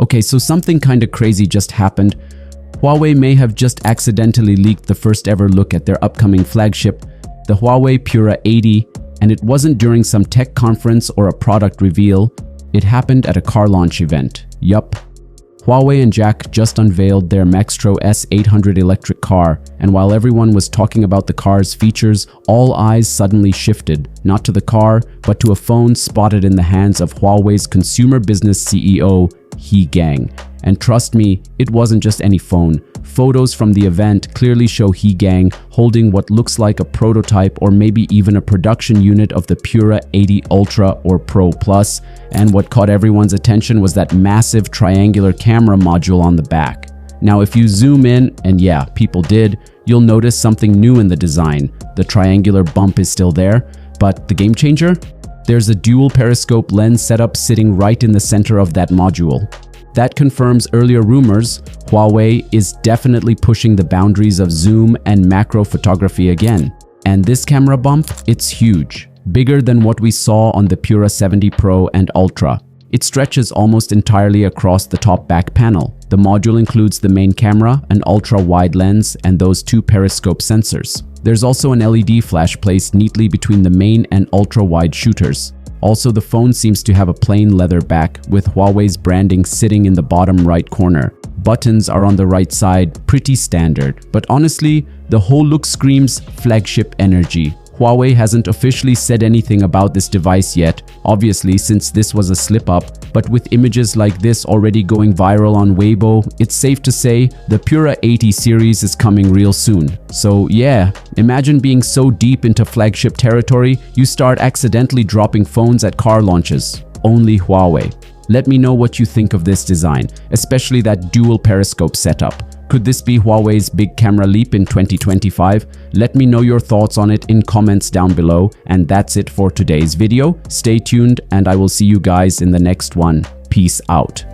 Okay, so something kinda crazy just happened. Huawei may have just accidentally leaked the first ever look at their upcoming flagship, the Huawei Pura 80, and it wasn't during some tech conference or a product reveal. It happened at a car launch event. Yup. Huawei and JAC just unveiled their MAEXTRO S800 electric car, and while everyone was talking about the car's features, all eyes suddenly shifted, not to the car, but to a phone spotted in the hands of Huawei's consumer business CEO, He Gang. And trust me, it wasn't just any phone. Photos from the event clearly show He Gang holding what looks like a prototype or maybe even a production unit of the Pura 80 Ultra or Pro Plus, and what caught everyone's attention was that massive triangular camera module on the back. Now if you zoom in, and yeah, people did, you'll notice something new in the design. The triangular bump is still there, but the game changer? There's a dual periscope lens setup sitting right in the center of that module. That confirms earlier rumors. Huawei is definitely pushing the boundaries of zoom and macro photography again. And this camera bump, it's huge. Bigger than what we saw on the Pura 70 Pro and Ultra. It stretches almost entirely across the top back panel. The module includes the main camera, an ultra-wide lens, and those two periscope sensors. There's also an LED flash placed neatly between the main and ultra-wide shooters. Also, the phone seems to have a plain leather back with Huawei's branding sitting in the bottom right corner. Buttons are on the right side, pretty standard. But honestly, the whole look screams flagship energy. Huawei hasn't officially said anything about this device yet, obviously since this was a slip-up, but with images like this already going viral on Weibo, it's safe to say the Pura 80 series is coming real soon. So yeah, imagine being so deep into flagship territory, you start accidentally dropping phones at car launches. Only Huawei. Let me know what you think of this design, especially that dual periscope setup. Could this be Huawei's big camera leap in 2025? Let me know your thoughts on it in comments down below. And that's it for today's video. Stay tuned and I will see you guys in the next one. Peace out.